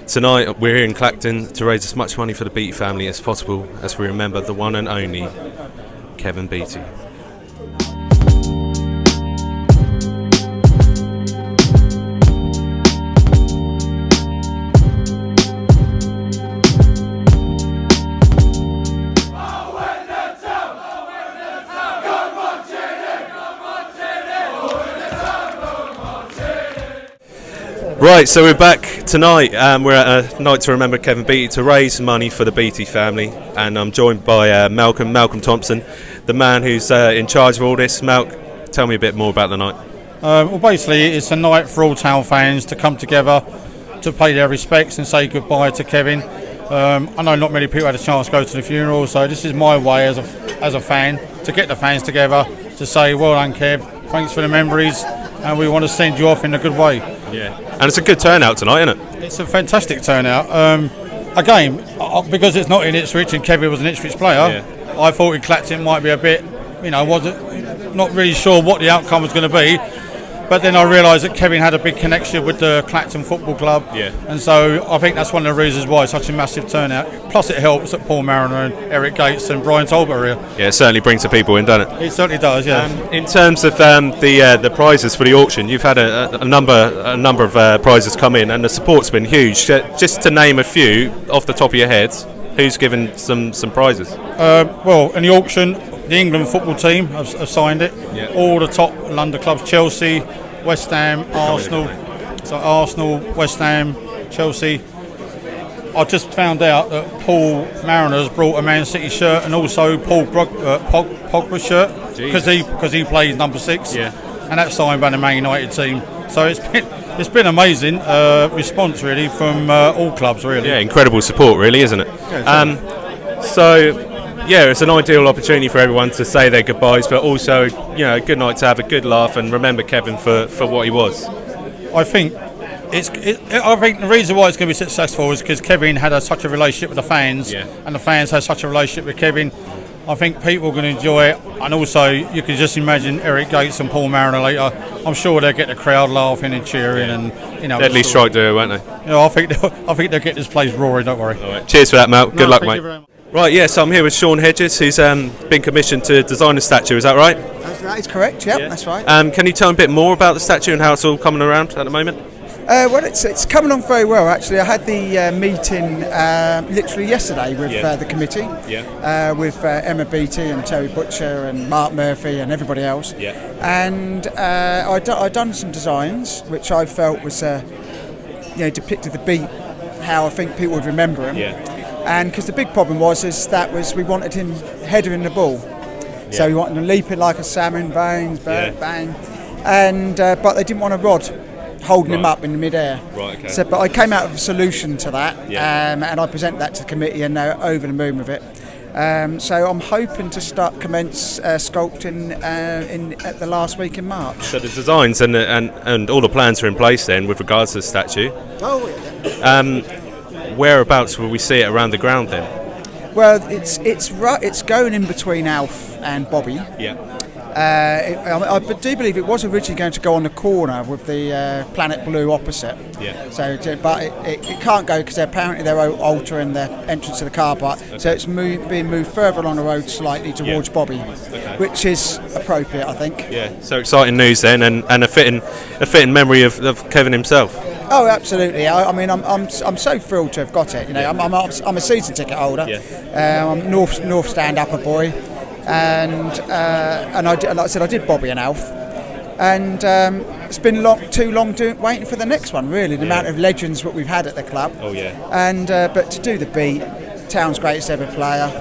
Tonight we're here in Clacton to raise as much money for the Beattie family as possible as we remember the one and only Kevin Beattie. Right, so we're back tonight. We're at a night to remember Kevin Beattie to raise money for the Beattie family, and I'm joined by Malcolm Thompson, the man who's in charge of all this. Malc, tell me a bit more about the night. Well, basically, it's a night for all town fans to come together to pay their respects and say goodbye to Kevin. I know not many people had a chance to go to the funeral, so this is my way as a fan to get the fans together to say, well done, Kev, thanks for the memories, and we want to send you off in a good way. Yeah, and it's a good turnout tonight, isn't it? It's a fantastic turnout. Again, because it's not in Ipswich and Kevin was an Ipswich player, I thought in Clacton might be a bit, wasn't not really sure what the outcome was going to be. But then I realised that Kevin had a big connection with the Clacton Football Club, and so I think that's one of the reasons why it's such a massive turnout. Plus it helps that Paul Mariner and Eric Gates and Brian Talbot are here. Yeah, it certainly brings the people in, doesn't it? It certainly does, yeah. In terms of the prizes for the auction, you've had a number of prizes come in, and the support's been huge. Just to name a few off the top of your head, who's given some prizes? Well, in the auction, the England football team have signed it. Yeah. All the top London clubs: Chelsea, West Ham, Arsenal. So Arsenal, West Ham, Chelsea. I just found out that Paul Mariner's brought a Man City shirt and also Paul Pogba's shirt because he plays number 6. Yeah. And that's signed by the Man United team. So it's been amazing response really from all clubs really. Yeah, incredible support really, isn't it? Yeah, yeah, it's an ideal opportunity for everyone to say their goodbyes, but also, a good night to have a good laugh and remember Kevin for what he was. I think the reason why it's going to be successful is because Kevin had such a relationship with the fans, and the fans had such a relationship with Kevin. I think people are going to enjoy it, and also you can just imagine Eric Gates and Paul Mariner later. I'm sure they'll get the crowd laughing and cheering, and deadly strike do, won't they? I think they'll get this place roaring. Don't worry. All right. Cheers for that, Mal. Good luck, mate. Right, so I'm here with Sean Hedges, who's been commissioned to design the statue, is that right? That is correct, that's right. Can you tell me a bit more about the statue and how it's all coming around at the moment? Well, it's coming on very well, actually. I had the meeting literally yesterday with the committee, with Emma Beattie and Terry Butcher and Mark Murphy and everybody else. Yeah. And I'd done some designs, which I felt was, depicted the beat, how I think people would remember him. Yeah. And because the big problem was we wanted him headering the ball, so we wanted him leaping like a salmon, bang, bang, and but they didn't want a rod holding him up in the mid-air. Right. Okay. So, but I came out with a solution to that, and I presented that to the committee, and they're over the moon with it. So I'm hoping to commence sculpting at the last week in March. So the designs and all the plans are in place then with regards to the statue. Oh yeah. Whereabouts will we see it around the ground then? Well, it's going in between Alf and Bobby. Yeah. I do believe it was originally going to go on the corner with the Planet Blue opposite. Yeah. So, but it can't go because apparently they're altering the entrance to the car park. Okay. So it's being moved further along the road slightly towards Bobby, which is appropriate, I think. Yeah. So exciting news then, and a fitting memory of Kevin himself. Oh, absolutely! I mean, I'm so thrilled to have got it. I'm a season ticket holder. Yeah. I'm North Stand upper boy, and like I said, I did Bobby and Alf, and it's been too long waiting for the next one. Really, the amount of legends that we've had at the club. Oh yeah. And but to do the beat, town's greatest ever player,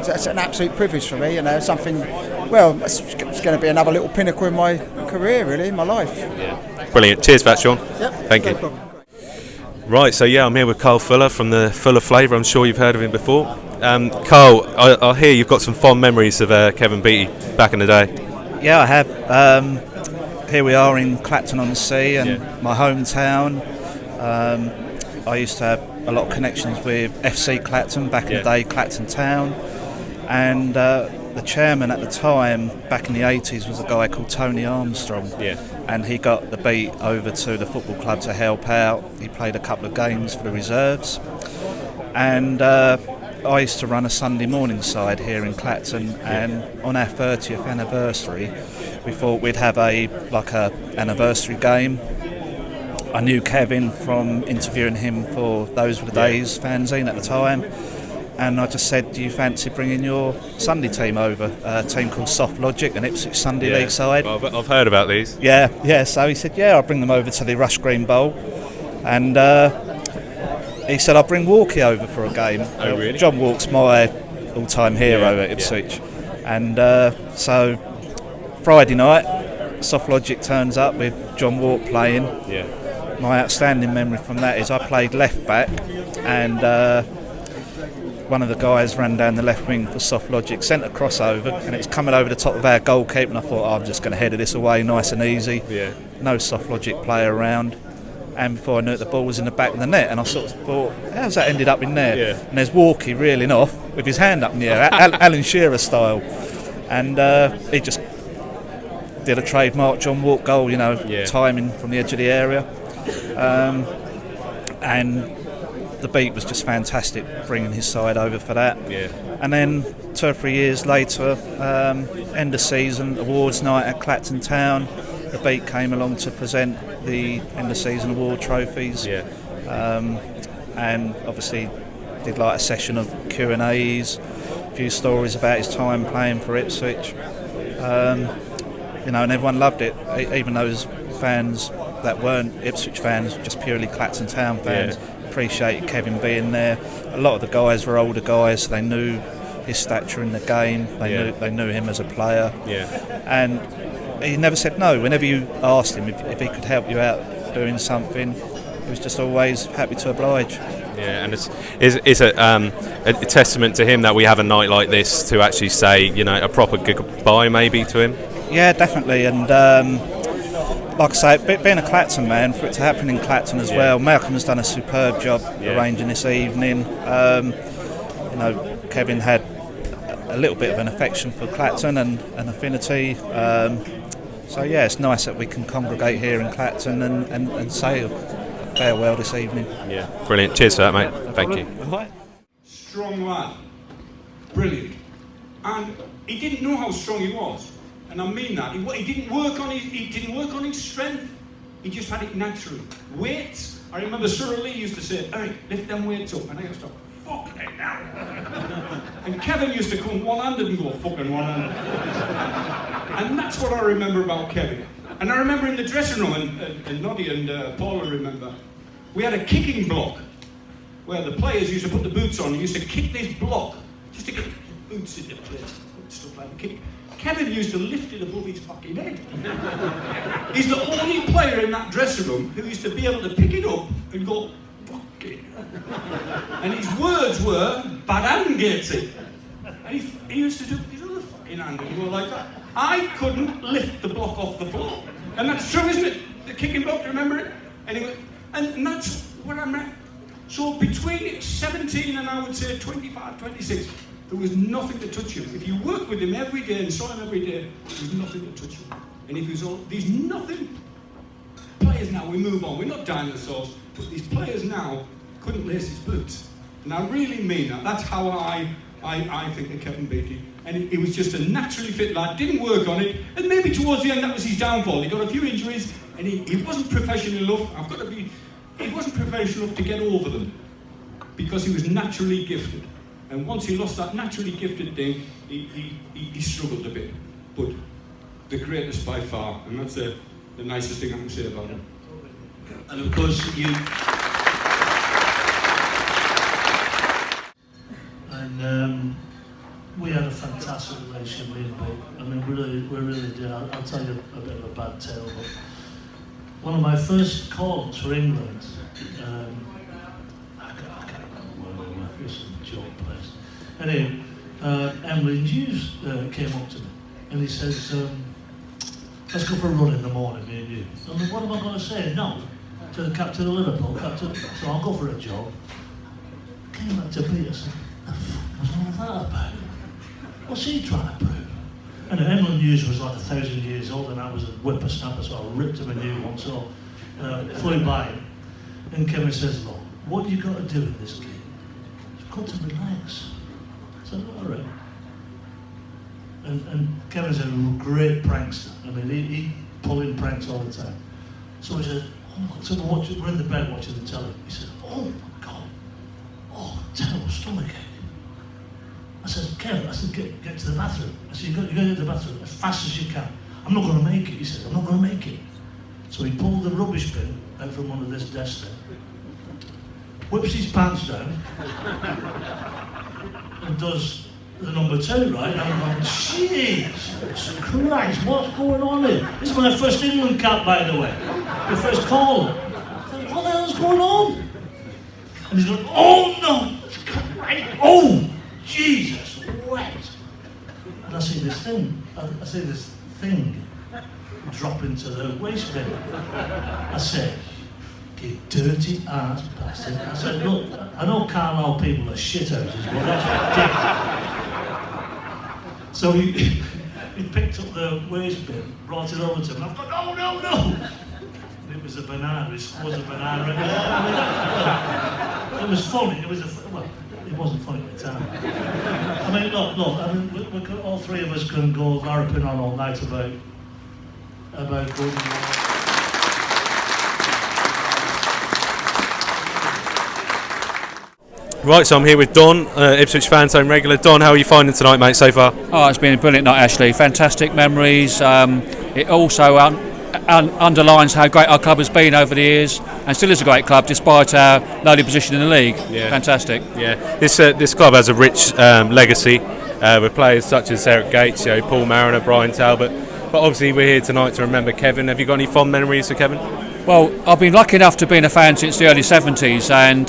it's an absolute privilege for me. Something. Well, it's going to be another little pinnacle in my career, really, in my life. Yeah. Brilliant. Cheers for that, Sean. Yep. Thank you. Right, so I'm here with Karl Fuller from the Fuller Flavour. I'm sure you've heard of him before. Karl, I hear you've got some fond memories of Kevin Beattie back in the day. Yeah, I have. Here we are in Clacton-on-Sea, and my hometown. I used to have a lot of connections with FC Clacton back in the day, Clacton Town, and the chairman at the time, back in the 80s, was a guy called Tony Armstrong. Yeah. and he got the beat over to the football club to help out. He played a couple of games for the reserves, and I used to run a Sunday morning side here in Clacton, and on our 30th anniversary we thought we'd have a anniversary game. I knew Kevin from interviewing him for Those Were the Days fanzine at the time, and I just said, do you fancy bringing your Sunday team over? A team called Soft Logic, an Ipswich Sunday League side. I've heard about these. Yeah, so he said, I'll bring them over to the Rush Green Bowl, and he said, I'll bring Walkie over for a game. Oh, really? John Walk's my all-time hero at Ipswich. And so Friday night, Soft Logic turns up with John Walk playing. Yeah. My outstanding memory from that is I played left back, and one of the guys ran down the left wing for Soft Logic, sent a crossover, and it was coming over the top of our goalkeeper, and I thought, I'm just going to header this away nice and easy. Yeah. No Soft Logic player around. And before I knew it, the ball was in the back of the net, and I sort of thought, how's that ended up in there? Yeah. And there's Walkie reeling off with his hand up in the air, Alan Shearer style, and he just did a trademark John Walk goal, timing from the edge of the area, and the beat was just fantastic, bringing his side over for that. Yeah. And then 2 or 3 years later, end of season awards night at Clacton Town, the beat came along to present the end of season award trophies. Yeah. And obviously did like a session of Q&As, a few stories about his time playing for Ipswich, and everyone loved it, even those fans that weren't Ipswich fans, just purely Clacton Town fans. Appreciated Kevin being there. A lot of the guys were older guys, so they knew his stature in the game, they knew him as a player, and he never said no. Whenever you asked him if he could help you out doing something, he was just always happy to oblige. Yeah, and it's a testament to him that we have a night like this to actually say, a proper goodbye maybe to him. Yeah, definitely, and like I say, being a Clacton man, for it to happen in Clacton as well, Malcolm has done a superb job arranging this evening. Kevin had a little bit of an affection for Clacton and an affinity. So it's nice that we can congregate here in Clacton and say a farewell this evening. Yeah, brilliant. Cheers for that, mate. Thank you. Strong lad, brilliant, and he didn't know how strong he was, and I mean that. He didn't work on his strength. He just had it naturally. Weights. I remember Sir Lee used to say, "Eric, lift them weights up," and I used to, "Fuck it now." And Kevin used to come one-handed and go, "Fucking one-handed." And that's what I remember about Kevin. And I remember in the dressing room, and Noddy and Paula remember, we had a kicking block where the players used to put the boots on and used to kick this block just to get the boots into place, stuff like that. Kevin used to lift it above his fucking head. He's the only player in that dressing room who used to be able to pick it up and go, "Fuck it." And his words were, "Bad hand gets it." And he used to do his other fucking hand and go like that. I couldn't lift the block off the floor. And that's true, isn't it? The kicking block, do you remember it? Anyway, and that's what I meant. So between 17 and I would say 25, 26, there was nothing to touch him. If you worked with him every day and saw him every day, there was nothing to touch him. And if there's nothing. Players now, we move on. We're not dinosaurs, but these players now couldn't lace his boots. And I really mean that. That's how I think of Kevin Beattie. And he was just a naturally fit lad, didn't work on it, and maybe towards the end that was his downfall. He got a few injuries, and he wasn't professional enough. He wasn't professional enough to get over them, because he was naturally gifted. And once he lost that naturally gifted thing, he struggled a bit. But the greatest by far, and that's the nicest thing I can say about him. And of course, we had a fantastic relationship with him, but I mean, we really did. I'll tell you a bit of a bad tale, but one of my first calls for England, I can't remember where we were, it was some joke place. Anyway, Emily Hughes came up to me and he says, "Let's go for a run in the morning, me and you." I mean, what am I going to say? No, to the captain of Liverpool, so I'll go for a jog. Came back to Peter, said, "The fuck was all that about? What's he trying to prove?" And Emlyn Hughes was like 1,000 years old, and I was a whippersnapper, so I ripped him a new one, so flew by him. And Kevin says, look, what you got to do in this game? You've got to relax. I said, all right. And Kevin's a great prankster. I mean, he pulling pranks all the time. So he said, we're in the bed watching the telly. He said, oh my God, oh, terrible stomachache. I said, Kevin, get to the bathroom. I said, you've got to get to the bathroom as fast as you can. I'm not going to make it, he said, I'm not going to make it. So he pulled the rubbish bin out from under this desk there, whips his pants down, and does the number 2, right? And I'm going, Jesus Christ, what's going on here? This is my first England cap, by the way. The first call. I said, what the hell's going on? And he's going, oh no, oh, Jesus, wet. And I see this thing drop into the waste bin. I said, you dirty ass bastard. I said, look, I know Carlisle people are shithouses, but that's ridiculous. So he picked up the waste bin, brought it over to him, and I've gone, no. And it was a banana, he squares a banana in there. I mean, it was funny, it wasn't funny at the time. I mean, look, we could, all three of us can go larping on all night about going. Right, so I'm here with Don, Ipswich Fanzone regular. Don, how are you finding tonight, mate, so far? Oh, it's been a brilliant night, actually. Fantastic memories. It also underlines how great our club has been over the years, and still is a great club despite our lowly position in the league. Yeah. Fantastic. Yeah, this club has a rich legacy with players such as Eric Gates, Paul Mariner, Brian Talbot. But obviously, we're here tonight to remember Kevin. Have you got any fond memories of Kevin? Well, I've been lucky enough to be a fan since the early 70s, and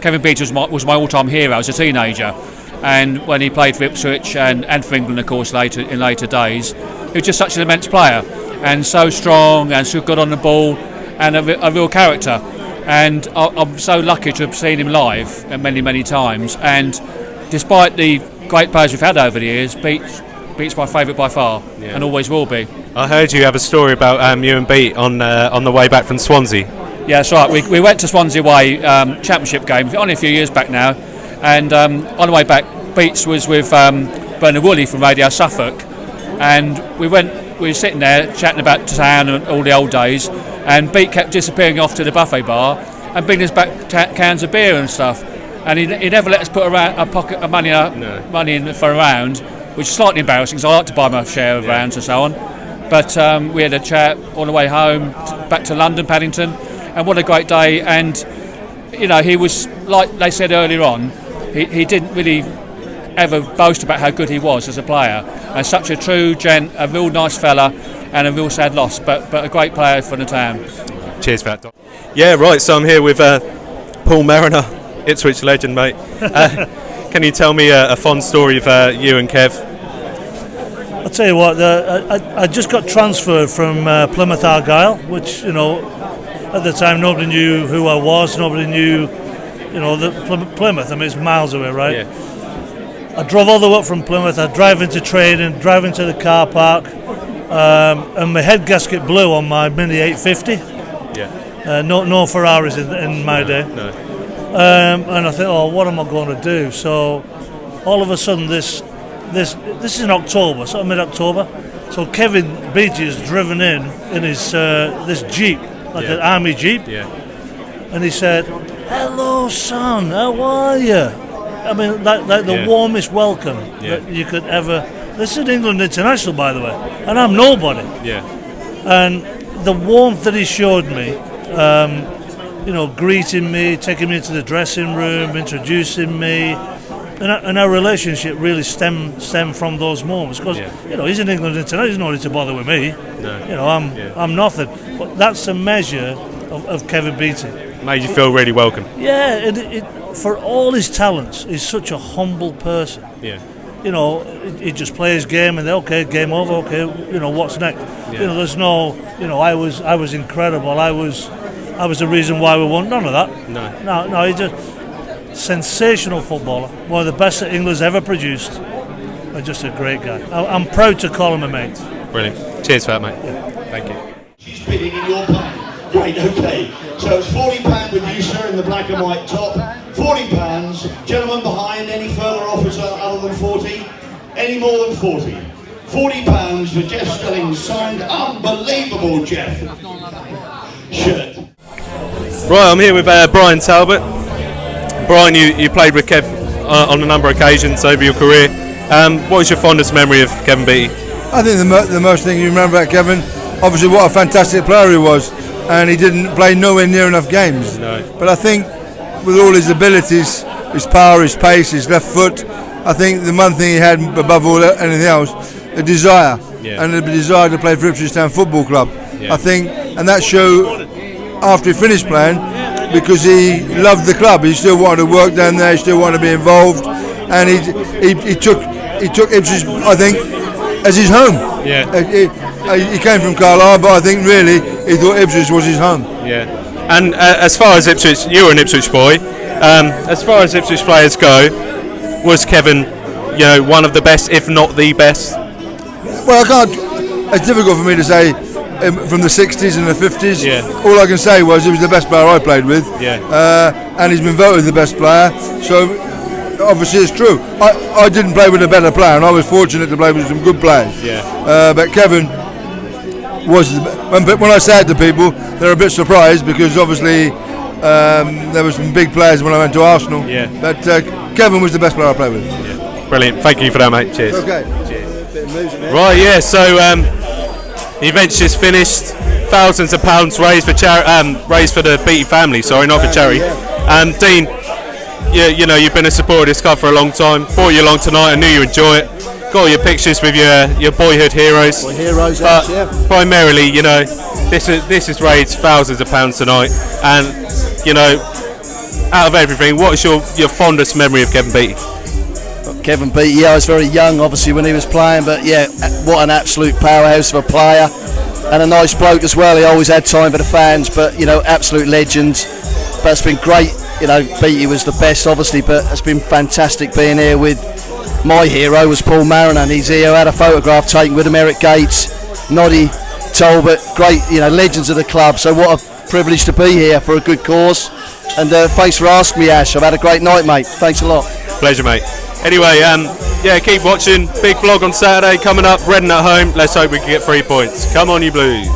Kevin Beattie was my all-time hero as a teenager. And when he played for Ipswich and for England, of course, in later days, he was just such an immense player, and so strong and so good on the ball, and a real character. And I'm so lucky to have seen him live many times. And despite the great players we've had over the years, Beat's my favourite by far, and always will be. I heard you have a story about you and Beat on the way back from Swansea. Yeah, that's right. We went to Swansea away championship game, only a few years back now, and on the way back, Beats was with Bernard Woolley from Radio Suffolk, and we were sitting there chatting about town and all the old days, and Beat kept disappearing off to the buffet bar and bringing us back cans of beer and stuff, and he never let us put a pocket of money in for a round, which is slightly embarrassing because I like to buy my share of rounds and so on. But we had a chat on the way home, back to London, Paddington, and what a great day. And, he was, like they said earlier on, he didn't really ever boast about how good he was as a player. And such a true gent, a real nice fella, and a real sad loss, but a great player for the town. Cheers for that, Don. Yeah, right, so I'm here with Paul Mariner, Ipswich legend, mate. Can you tell me a fond story of you and Kev? I'll tell you what, I just got transferred from Plymouth Argyle, which, at the time nobody knew who I was, nobody knew, Plymouth, I mean, it's miles away, right? Yeah. I drove all the way up from Plymouth, I drive into training, drive into the car park, and my head gasket blew on my Mini 850. Yeah. No Ferraris in my day. No. And I thought, what am I going to do? So all of a sudden this is in October, sort of mid-October. So Kevin Beattie is driven in his this Jeep, like an army Jeep. Yeah. And he said, "Hello, son. How are you?" I mean, like the warmest welcome that you could ever. This is England International, by the way, and I'm nobody. Yeah. And the warmth that he showed me, greeting me, taking me into the dressing room, introducing me. And our relationship really stemmed from those moments because he's in England International. He's not to bother with me. No. I'm nothing. But that's a measure of Kevin Beattie. Made you feel really welcome. Yeah, for all his talents, he's such a humble person. Yeah. He just plays his game and okay, game over. Okay, what's next? Yeah. There's no. I was incredible. I was the reason why we won. None of that. No. He just. Sensational footballer, one of the best that England's ever produced. just a great guy. I'm proud to call him a mate. Brilliant. Cheers for that, mate. Thank you. She's bidding in your pound. Great, okay. So it's £40 with you, sir, in the black and white top. £40. Gentlemen behind, any further offers other than 40? Any more than 40? £40 for Jeff Stelling's signed, unbelievable Jeff shirt. Right, I'm here with Brian Talbot. Brian, you played with Kev on a number of occasions over your career. What is your fondest memory of Kevin Beattie? I think the most thing you remember about Kevin, obviously what a fantastic player he was, and he didn't play nowhere near enough games. No. But I think with all his abilities, his power, his pace, his left foot, I think the one thing he had above all anything else, a desire, and a desire to play for Ipswich Town Football Club. I think, and that showed after he finished playing, because he loved the club. He still wanted to work down there. He still wanted to be involved, and he took Ipswich, I think, as his home. He came from Carlisle, but I think really he thought Ipswich was his home. And as far as Ipswich, you were an Ipswich boy. As far as Ipswich players go, was Kevin, one of the best, if not the best? Well, I can't. It's difficult for me to say from the 60s and the 50s. All I can say was he was the best player I played with. And he's been voted the best player. So obviously it's true. I didn't play with a better player, and I was fortunate to play with some good players. But Kevin was. When I say it to people, they're a bit surprised because obviously there were some big players when I went to Arsenal. But Kevin was the best player I played with. Brilliant. Thank you for that, mate. Cheers. Okay. Cheers. Right. So the event's just finished. Thousands of pounds raised for raised for the Beattie family. Sorry, not for charity. Dean, you've been a supporter of this club for a long time. Brought you along tonight. I knew you enjoy it. Got all your pictures with your boyhood heroes. But primarily, this has raised thousands of pounds tonight. And out of everything, what is your fondest memory of Kevin Beattie? Kevin Beattie, I was very young obviously when he was playing, but what an absolute powerhouse of a player and a nice bloke as well. He always had time for the fans, but absolute legend. But it's been great. Beattie was the best obviously, but it's been fantastic being here with my hero was Paul Mariner, and he's here. I had a photograph taken with him, Eric Gates, Noddy, Talbot, great legends of the club. So what a privilege to be here for a good cause, and thanks for asking me, Ash. I've had a great night, mate. Thanks a lot. Pleasure, mate. Anyway, keep watching. Big vlog on Saturday coming up. Reading at home. Let's hope we can get 3 points. Come on, you Blues.